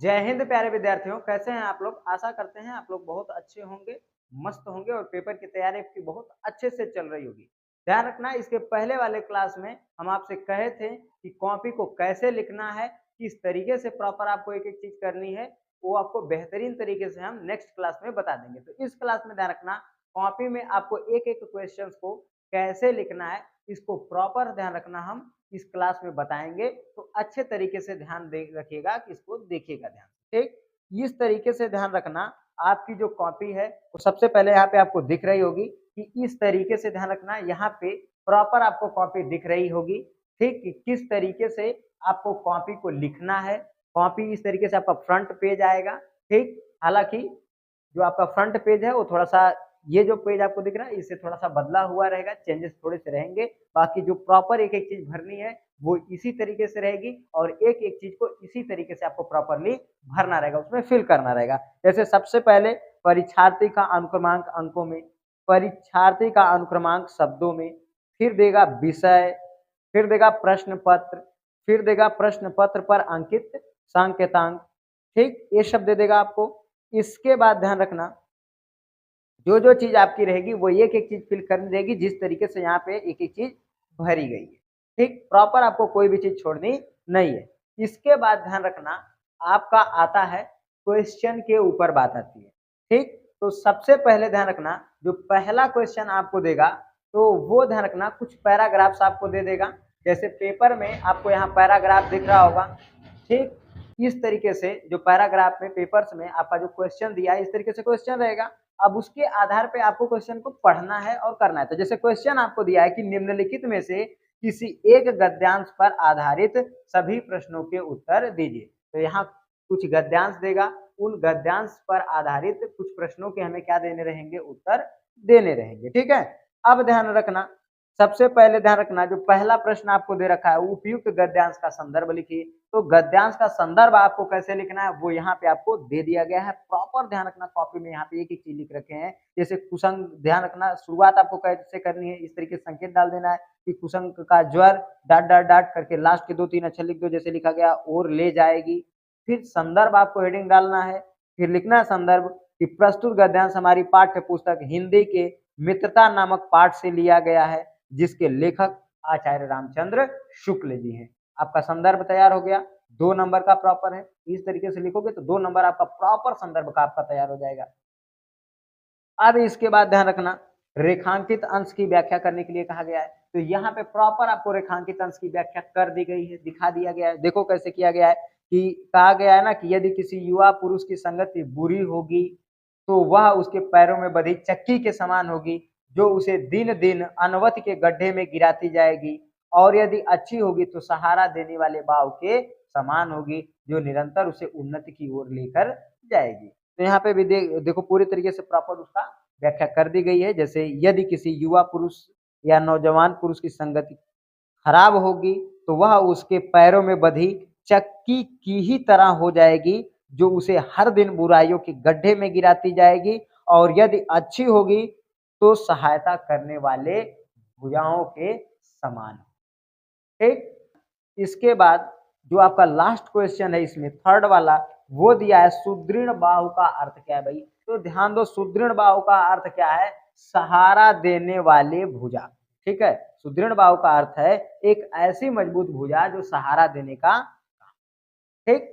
जय हिंद प्यारे विद्यार्थियों, कैसे हैं आप लोग। आशा करते हैं आप लोग बहुत अच्छे होंगे, मस्त होंगे और पेपर की तैयारी आपकी बहुत अच्छे से चल रही होगी। ध्यान रखना, इसके पहले वाले क्लास में हम आपसे कहे थे कि कॉपी को कैसे लिखना है, किस तरीके से प्रॉपर आपको एक एक चीज करनी है, वो आपको बेहतरीन तरीके से हम नेक्स्ट क्लास में बता देंगे। तो इस क्लास में ध्यान रखना, कॉपी में आपको एक एक क्वेश्चन को कैसे लिखना है, इसको प्रॉपर ध्यान रखना हम इस क्लास में बताएंगे। तो अच्छे तरीके से ध्यान दे रखिएगा कि इसको देखिएगा ध्यान से, ठीक। इस तरीके से ध्यान रखना, आपकी जो कॉपी है वो सबसे पहले यहाँ पे आपको दिख रही होगी कि इस तरीके से ध्यान रखना, यहाँ पे प्रॉपर आपको कॉपी दिख रही होगी, ठीक। कि किस तरीके से आपको कॉपी को लिखना है। कॉपी इस तरीके से आपका फ्रंट पेज आएगा, ठीक। हालांकि जो आपका फ्रंट पेज है वो थोड़ा सा, ये जो पेज आपको दिख रहा है इससे थोड़ा सा बदला हुआ रहेगा, चेंजेस थोड़े से रहेंगे। बाकी जो प्रॉपर एक एक चीज भरनी है वो इसी तरीके से रहेगी और एक एक चीज को इसी तरीके से आपको प्रॉपरली भरना रहेगा, उसमें फिल करना रहेगा। जैसे सबसे पहले परीक्षार्थी का अनुक्रमांक अंकों में, परीक्षार्थी का अनुक्रमांक शब्दों में, फिर देगा विषय, फिर देगा प्रश्न पत्र, फिर देगा प्रश्न पत्र पर अंकित सांकेतांक, ठीक। ये शब्द दे देगा आपको। इसके बाद ध्यान रखना, जो जो चीज आपकी रहेगी वो एक एक चीज फिल करनी रहेगी जिस तरीके से यहाँ पे एक एक चीज भरी गई है, ठीक। प्रॉपर आपको कोई भी चीज छोड़नी नहीं है। इसके बाद ध्यान रखना, आपका आता है क्वेश्चन के ऊपर बात आती है, ठीक। तो सबसे पहले ध्यान रखना, जो पहला क्वेश्चन आपको देगा तो वो ध्यान रखना कुछ पैराग्राफ्स आपको दे देगा। जैसे पेपर में आपको यहाँ पैराग्राफ दिख रहा होगा, ठीक। इस तरीके से जो पैराग्राफ में पेपर्स में आपका जो क्वेश्चन दिया है इस तरीके से क्वेश्चन रहेगा। अब उसके आधार पे आपको क्वेश्चन को पढ़ना है और करना है। तो जैसे क्वेश्चन आपको दिया है कि निम्नलिखित में से किसी एक गद्यांश पर आधारित सभी प्रश्नों के उत्तर दीजिए। तो यहाँ कुछ गद्यांश देगा, उन गद्यांश पर आधारित कुछ प्रश्नों के हमें क्या देने रहेंगे, उत्तर देने रहेंगे, ठीक है। अब ध्यान रखना, सबसे पहले ध्यान रखना, जो पहला प्रश्न आपको दे रखा है उपयुक्त गद्यांश का संदर्भ लिखिए। तो गद्यांश का संदर्भ आपको कैसे लिखना है वो यहाँ पे आपको दे दिया गया है। प्रॉपर ध्यान रखना, कॉपी में यहाँ पे एक एक चीज लिख रखे हैं। जैसे कुसंग, ध्यान रखना शुरुआत आपको कैसे करनी है, इस तरीके से संकेत डाल देना है कि कुसंग का ज्वर डाट डाट डाट करके लास्ट के 2-3 अक्षर लिख दो, जैसे लिखा गया और ले जाएगी। फिर संदर्भ आपको हेडिंग डालना है, फिर लिखना है संदर्भ कि प्रस्तुत गद्यांश हमारी पाठ्य पुस्तक हिंदी के मित्रता नामक पाठ से लिया गया है, जिसके लेखक आचार्य रामचंद्र शुक्ल जी हैं। आपका संदर्भ तैयार हो गया, 2 नंबर का प्रॉपर है। इस तरीके से लिखोगे तो 2 नंबर आपका प्रॉपर संदर्भ का आपका तैयार हो जाएगा। अब इसके बाद ध्यान रखना, रेखांकित अंश की व्याख्या करने के लिए कहा गया है। तो यहाँ पे प्रॉपर आपको रेखांकित अंश की व्याख्या कर दी गई है, दिखा दिया गया है। देखो कैसे किया गया है कि कहा गया है ना कि यदि किसी युवा पुरुष की संगति बुरी होगी तो वह उसके पैरों में बंधी चक्की के समान होगी, जो उसे दिन दिन अनवत के गड्ढे में गिराती जाएगी, और यदि अच्छी होगी तो सहारा देने वाले बाव के समान होगी, जो निरंतर उसे उन्नति की ओर लेकर जाएगी। तो यहाँ पे भी देखो पूरी तरीके से प्रॉपर उसका व्याख्या कर दी गई है। जैसे यदि किसी युवा पुरुष या नौजवान पुरुष की संगति खराब होगी तो वह उसके पैरों में बंधी चक्की की ही तरह हो जाएगी, जो उसे हर दिन बुराइयों के गड्ढे में गिराती जाएगी, और यदि अच्छी होगी तो सहायता करने वाले भुजाओं के समान, ठीक। इसके बाद जो आपका लास्ट क्वेश्चन है इसमें थर्ड वाला, वो दिया है सुदृढ़ बाहु का अर्थ क्या है भाई। तो ध्यान दो, सुदृढ़ बाहु का अर्थ क्या है, सहारा देने वाले भुजा, ठीक है। सुदृढ़ बाहु का अर्थ है एक ऐसी मजबूत भुजा जो सहारा देने का, ठीक।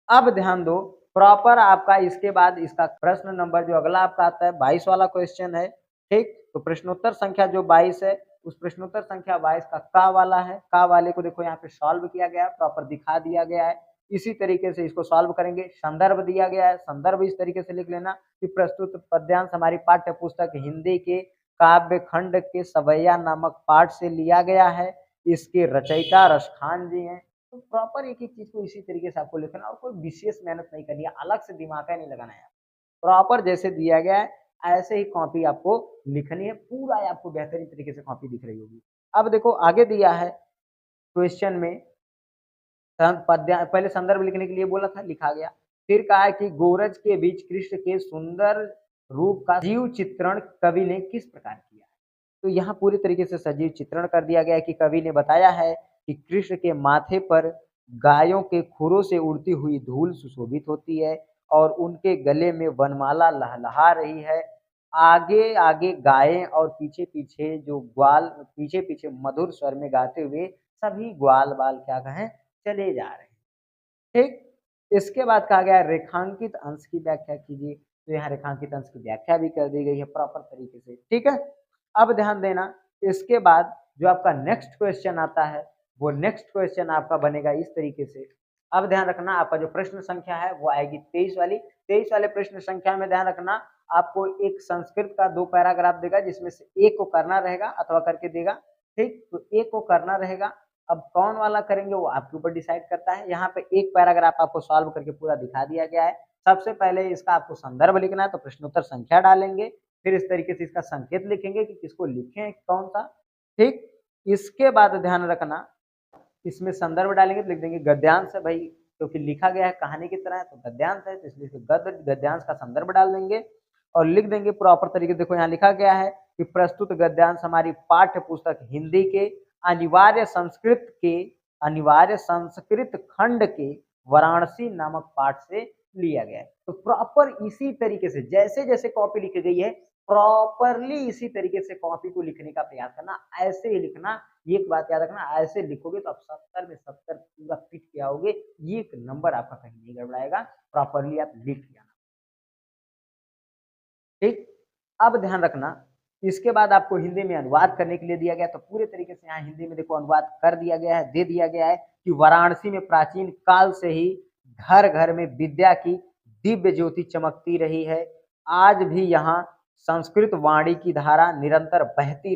अब ध्यान दो, प्रॉपर आपका इसके बाद इसका प्रश्न नंबर जो अगला आपका आता है 22 वाला क्वेश्चन है, ठीक। तो प्रश्नोत्तर संख्या जो 22 है, उस प्रश्नोत्तर संख्या 22 का वाला है। का वाले को देखो यहाँ पे सॉल्व किया गया है, प्रॉपर दिखा दिया गया है। इसी तरीके से इसको सॉल्व करेंगे। संदर्भ दिया गया है, संदर्भ इस तरीके से लिख लेना कि प्रस्तुत पद्यांश हमारी पाठ्य पुस्तक हिंदी के काव्य खंड के सवैया नामक पाठ से लिया गया है। इसके रचयिता रसखान जी हैं। तो प्रॉपर एक एक चीज को इसी तरीके से आपको लिखना और कोई विशेष मेहनत नहीं करनी है, अलग से दिमाग नहीं लगाना है। प्रॉपर जैसे दिया गया है ऐसे ही कॉपी आपको लिखनी है, पूरा आपको बेहतरीन तरीके से कॉपी दिख रही होगी। अब देखो आगे दिया है क्वेश्चन में, पहले संदर्भ लिखने के लिए बोला था, लिखा गया। फिर कहा है कि गोरज के बीच कृष्ण के सुंदर रूप का जीव चित्रण कवि ने किस प्रकार किया है। तो यहाँ पूरी तरीके से सजीव चित्रण कर दिया गया है कि कवि ने बताया है कि कृष्ण के माथे पर गायों के खुरों से उड़ती हुई धूल सुशोभित होती है और उनके गले में वनमाला लहलहा रही है। आगे आगे गायें और पीछे पीछे जो ग्वाल पीछे पीछे मधुर स्वर में गाते हुए सभी ग्वाल बाल क्या कहें चले जा रहे हैं। ठीक, इसके बाद कहा गया है रेखांकित अंश की व्याख्या कीजिए। तो यहाँ रेखांकित अंश की व्याख्या भी कर दी गई है प्रॉपर तरीके से। ठीक है, अब ध्यान देना, इसके बाद जो आपका नेक्स्ट क्वेश्चन आता है वो नेक्स्ट क्वेश्चन आपका बनेगा इस तरीके से। अब ध्यान रखना, आपका जो प्रश्न संख्या है वो आएगी 23 वाली। 23 वाले प्रश्न संख्या में ध्यान रखना, आपको एक संस्कृत का 2 पैराग्राफ देगा जिसमें से एक को करना रहेगा अथवा करके देगा। ठीक, तो एक को करना रहेगा। अब कौन वाला करेंगे वो आपके ऊपर डिसाइड करता है। यहाँ पे एक पैराग्राफ आपको सॉल्व करके पूरा दिखा दिया गया है। सबसे पहले इसका आपको संदर्भ लिखना है, तो प्रश्नोत्तर संख्या डालेंगे, फिर इस तरीके से इसका संकेत लिखेंगे कि किसको लिखें कौन सा। ठीक, इसके बाद ध्यान रखना, इसमें संदर्भ डालेंगे तो लिख देंगे गद्यांश है भाई, क्योंकि लिखा गया है कहानी की तरह है तो गद्यांश है, तो इसलिए गद्यांश का संदर्भ डाल देंगे और लिख देंगे प्रॉपर तरीके से। देखो यहाँ लिखा गया है कि प्रस्तुत गद्यांश हमारी पाठ्य पुस्तक हिंदी के अनिवार्य संस्कृत खंड के वाराणसी नामक पाठ से लिया गया है। तो प्रॉपर इसी तरीके से जैसे जैसे कॉपी लिखी गई है प्रॉपरली इसी तरीके से कॉपी को लिखने का प्रयास करना, ऐसे ही लिखना। एक बात याद रखना, ऐसे लिखोगे तो आप 70 में 70 पूरा फिट के आओगे, एक नंबर आपका कहीं नहीं गड़बड़ाएगा। प्रॉपरली आप लिख के आना। ठीक, अब ध्यान रखना, इसके बाद आपको हिंदी में अनुवाद करने के लिए दिया गया, तो पूरे तरीके से यहाँ हिंदी में देखो अनुवाद कर दिया गया है, दे दिया गया है कि वाराणसी में प्राचीन काल से ही घर घर में विद्या की दिव्य ज्योति चमकती रही है। आज भी यहाँ संस्कृत वाणी की धारा निरंतर बहती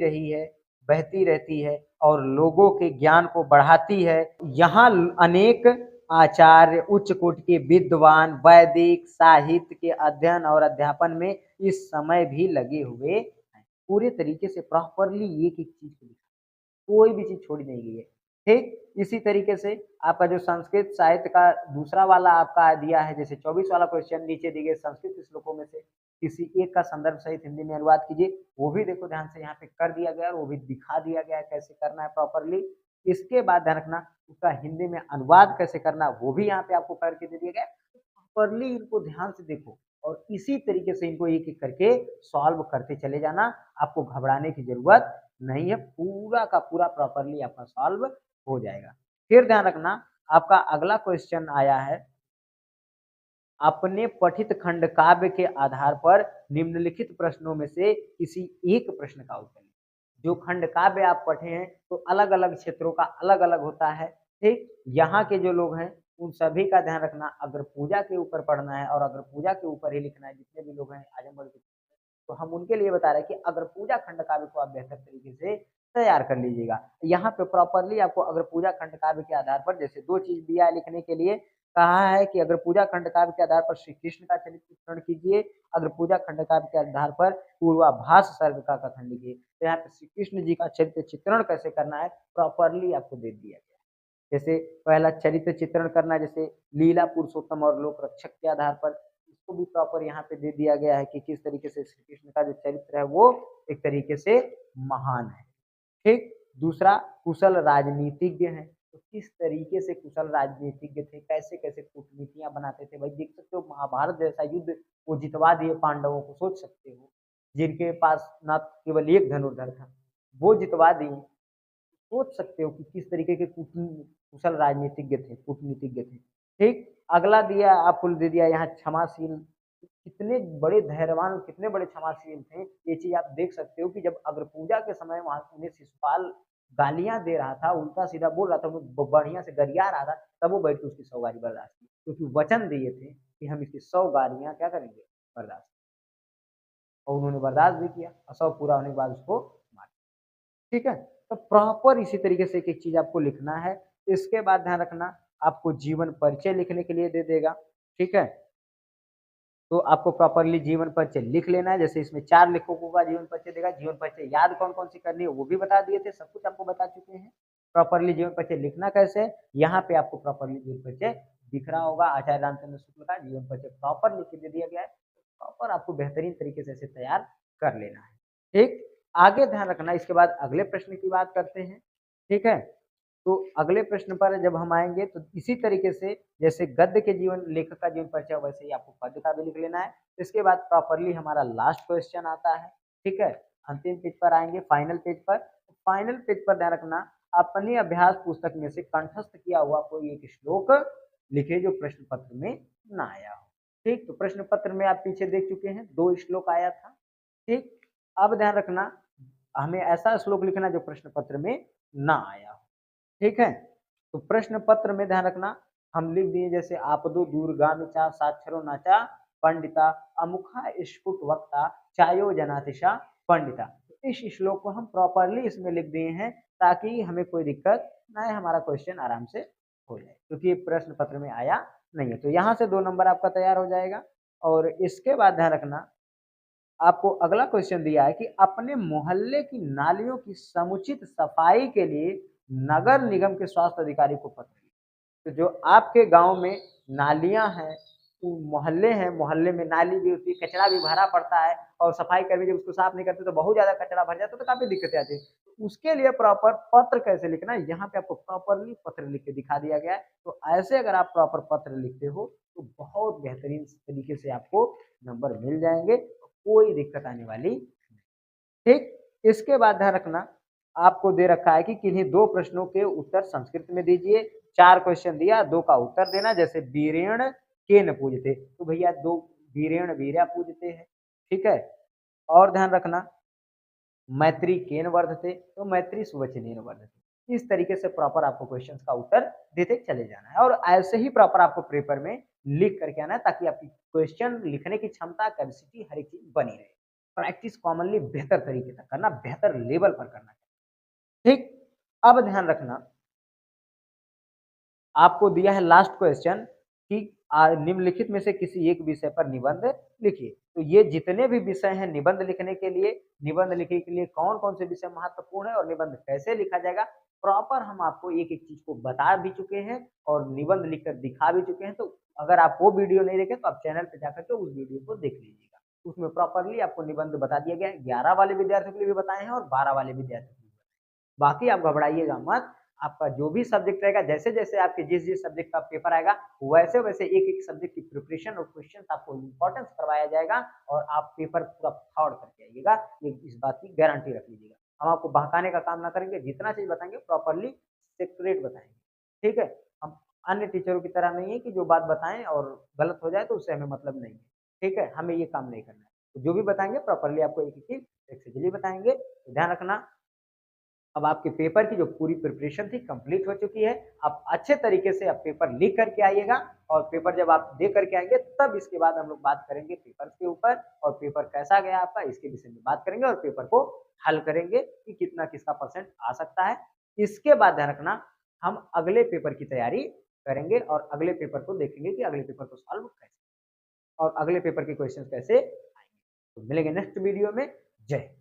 रहती है और लोगों के ज्ञान को बढ़ाती है। यहाँ अनेक आचार्य उच्च कोटि के विद्वान वैदिक साहित्य के अध्ययन और अध्यापन में इस समय भी लगे हुए हैं। पूरे तरीके से प्रॉपरली एक एक चीज को लिखा, कोई भी चीज छोड़ी नहीं गई है। ठीक, इसी तरीके से आपका जो संस्कृत साहित्य का दूसरा वाला आपका दिया है, जैसे 24 वाला क्वेश्चन नीचे दिए गए संस्कृत श्लोकों में से किसी एक का संदर्भ सहित हिंदी में अनुवाद कीजिए, वो भी देखो ध्यान से यहाँ पे कर दिया गया और वो भी दिखा दिया गया है कैसे करना है प्रॉपरली। इसके बाद ध्यान रखना, उसका हिंदी में अनुवाद कैसे करना वो भी यहाँ पे आपको करके दे दिया गया है। प्रॉपरली इनको ध्यान से देखो और इसी तरीके से इनको एक एक करके सॉल्व करते चले जाना। आपको घबराने की जरूरत नहीं है, पूरा का पूरा प्रॉपरली आपका सॉल्व हो जाएगा। फिर ध्यान रखना, आपका अगला क्वेश्चन आया है, अपने पठित खंड काव्य के आधार पर निम्नलिखित प्रश्नों में से किसी एक प्रश्न का उत्तर लिखें। जो खंड काव्य आप पढ़े हैं तो अलग अलग क्षेत्रों का अलग अलग होता है। ठीक, यहाँ के जो लोग हैं उन सभी का ध्यान रखना, अगर पूजा के ऊपर पढ़ना है और अगर पूजा के ऊपर ही लिखना है, जितने भी लोग हैं आजमगढ़ के, तो हम उनके लिए बता रहे हैं कि अगर पूजा खंड काव्य को आप बेहतर तरीके से तैयार कर लीजिएगा। यहाँ पे प्रॉपरली आपको अगर पूजा खंड काव्य के आधार पर जैसे 2 चीज दिया है लिखने के लिए, कहा है कि अगर पूजा खंड काव्य के आधार पर श्री कृष्ण का चरित्र चित्रण कीजिए, अगर पूजा खंड काव्य के आधार पर पूर्वाभास सर्ग का कथन लिखिए। तो यहाँ पे श्री कृष्ण जी का चरित्र चित्रण कैसे करना है प्रॉपरली आपको दे दिया गया है। जैसे पहला चरित्र चित्रण करना, जैसे लीला पुरुषोत्तम और लोक रक्षक के आधार पर, इसको भी प्रॉपर यहाँ पे दे दिया गया है कि किस तरीके से श्री कृष्ण का जो चरित्र है वो एक तरीके से महान है। ठीक, दूसरा कुशल राजनीतिज्ञ है, तो किस तरीके से कुशल राजनीतिज्ञ थे, कैसे कैसे कूटनीतियां बनाते थे। भाई देख सकते हो महाभारत जैसा युद्ध वो जितवा दिए पांडवों को, सोच सकते हो, जिनके पास न केवल एक धनुर्धर था वो जितवा दिए। सोच सकते हो कि किस तरीके के कुशल राजनीतिज्ञ थे, कूटनीतिज्ञ थे। ठीक, अगला दिया आपको दे दिया यहाँ क्षमाशील, कितने बड़े धैर्यवान और कितने बड़े क्षमाशील थे। ये चीज आप देख सकते हो कि जब अगर पूजा के समय वहां उन्हें शिशुपाल गालियां दे रहा था, उल्टा सीधा बोल रहा था, वो बढ़िया से गरिया रहा था, तब वो बैठ के उसकी 100 गाली बर्दाश्त की, क्योंकि वचन दिए थे कि हम इसकी 100 गालियां क्या करेंगे, बर्दाश्त। और उन्होंने बर्दाश्त भी किया और 100 पूरा होने के बाद उसको मार। ठीक है, तो प्रॉपर इसी तरीके से एक एक चीज आपको लिखना है। इसके बाद ध्यान रखना, आपको जीवन परिचय लिखने के लिए दे देगा। ठीक है, तो आपको प्रॉपरली जीवन परिचय लिख लेना है। जैसे इसमें 4 लेखकों का जीवन परिचय देगा, जीवन परिचय याद कौन कौन सी करनी है वो भी बता दिए थे, सब कुछ आपको बता चुके हैं। प्रॉपरली जीवन परिचय लिखना कैसे है, यहाँ पे आपको प्रॉपरली जीवन परिचय दिख रहा होगा, आचार्य रामचंद्र शुक्ल का जीवन परिचय प्रॉपर लिख के दे दिया गया है। प्रॉपर आपको बेहतरीन तरीके से इसे तैयार कर लेना है। ठीक, आगे ध्यान रखना, इसके बाद अगले प्रश्न की बात करते हैं। ठीक है, तो अगले प्रश्न पर जब हम आएंगे तो इसी तरीके से जैसे गद्य के जीवन लेखक का जीवन परिचय वैसे ही आपको पद्य का भी लिख लेना है। इसके बाद प्रॉपरली हमारा लास्ट क्वेश्चन आता है, ठीक है। अंतिम पेज पर आएंगे, फाइनल पेज पर। फाइनल पेज पर ध्यान रखना, अपनी अभ्यास पुस्तक में से कंठस्थ किया हुआ कोई एक श्लोक लिखे जो प्रश्न पत्र में ना आया हो। ठीक, तो प्रश्न पत्र में आप पीछे देख चुके हैं 2 श्लोक आया था। ठीक, अब ध्यान रखना हमें ऐसा श्लोक लिखना जो प्रश्न पत्र में ना आया हो। ठीक है, तो प्रश्न पत्र में ध्यान रखना हम लिख दिए जैसे आपदो दूरगामिचा साक्षरो नाचा पंडिता अमुखा स्फुट वक्ता चायो जनातिशा पंडिता। तो इस श्लोक को हम प्रॉपरली इसमें लिख दिए हैं ताकि हमें कोई दिक्कत ना आए, हमारा क्वेश्चन आराम से हो जाए, क्योंकि ये प्रश्न पत्र में आया नहीं है। तो यहाँ से 2 नंबर आपका तैयार हो जाएगा। और इसके बाद ध्यान रखना आपको अगला क्वेश्चन दिया है कि अपने मोहल्ले की नालियों की समुचित सफाई के लिए नगर निगम के स्वास्थ्य अधिकारी को पत्र लिखें। तो जो आपके गांव में नालियां हैं, तो मोहल्ले हैं, मोहल्ले में नाली भी होती है, कचरा भी भरा पड़ता है और सफाई कर्मी जब उसको साफ नहीं करते तो बहुत ज्यादा कचरा भर जाता है, तो काफी दिक्कतें आती है। तो उसके लिए प्रॉपर पत्र कैसे लिखना है, यहाँ पे आपको प्रॉपरली पत्र लिख के दिखा दिया गया है। तो ऐसे अगर आप प्रॉपर पत्र लिखते हो तो बहुत बेहतरीन तरीके से आपको नंबर मिल जाएंगे, कोई दिक्कत आने वाली नहीं। ठीक, इसके बाद ध्यान रखना आपको दे रखा है कि किन्हीं 2 प्रश्नों के उत्तर संस्कृत में दीजिए। 4 क्वेश्चन दिया, 2 का उत्तर देना। जैसे वीरेण केन पूजते, तो भैया 2 वीरेण वीर्या पूजते हैं, ठीक है। और ध्यान रखना मैत्री केन वर्धते, तो मैत्री सुवचनेन वर्धते। इस तरीके से प्रॉपर आपको क्वेश्चंस का उत्तर देते चले जाना है और ऐसे ही प्रॉपर आपको पेपर में लिख करके आना है ताकि आपकी क्वेश्चन लिखने की क्षमता, कैपेसिटी हर एक चीज बनी रहे। प्रैक्टिस कॉमनली बेहतर तरीके से करना, बेहतर लेवल पर करना। ठीक, अब ध्यान रखना आपको दिया है लास्ट क्वेश्चन कि निम्नलिखित में से किसी एक विषय पर निबंध लिखिए। तो ये जितने भी विषय हैं निबंध लिखने के लिए, निबंध लिखने के लिए कौन कौन से विषय महत्वपूर्ण है और निबंध कैसे लिखा जाएगा, प्रॉपर हम आपको एक एक चीज को बता भी चुके हैं और निबंध लिखकर दिखा भी चुके हैं। तो अगर आप वो वीडियो नहीं देखे तो आप चैनल पे जाकर के उस वीडियो को देख लीजिएगा। उसमें प्रॉपरली आपको निबंध बता दिया गया है। 11 वाले विद्यार्थियों के लिए भी बताए हैं और 12 वाले विद्यार्थियों के लिए। बाकी आप घबराइएगा मत, आपका जो भी सब्जेक्ट रहेगा, जैसे जैसे आपके जिस जिस सब्जेक्ट का पेपर आएगा वैसे वैसे एक एक सब्जेक्ट की प्रिपरेशन और क्वेश्चन आपको इम्पोर्टेंस करवाया जाएगा और आप पेपर पूरा फाड़ करके आइएगा, ये इस बात की गारंटी रख लीजिएगा। हम आपको बहकाने का काम ना करेंगे, जितना चीज बताएंगे प्रॉपरली सेपरेट बताएंगे, ठीक है। हम अन्य टीचरों की तरह नहीं है कि जो बात बताएं और गलत हो जाए तो उससे हमें मतलब नहीं है, ठीक है। हमें ये काम नहीं करना है, तो जो भी बताएंगे प्रॉपरली आपको एक एक चीज एक्सेजली बताएंगे। तो ध्यान रखना अब आपके पेपर की जो पूरी प्रिपरेशन थी कंप्लीट हो चुकी है। आप अच्छे तरीके से अब पेपर लिख करके आइएगा और पेपर जब आप दे करके आएंगे तब इसके बाद हम लोग बात करेंगे पेपर के ऊपर और पेपर कैसा गया आपका इसके विषय में बात करेंगे और पेपर को हल करेंगे कि कितना किसका परसेंट आ सकता है। इसके बाद ध्यान रखना हम अगले पेपर की तैयारी करेंगे और अगले पेपर को देखेंगे कि अगले पेपर को सॉल्व कैसे और अगले पेपर के क्वेश्चन कैसे आएंगे। तो मिलेंगे नेक्स्ट वीडियो में। जय हिंद।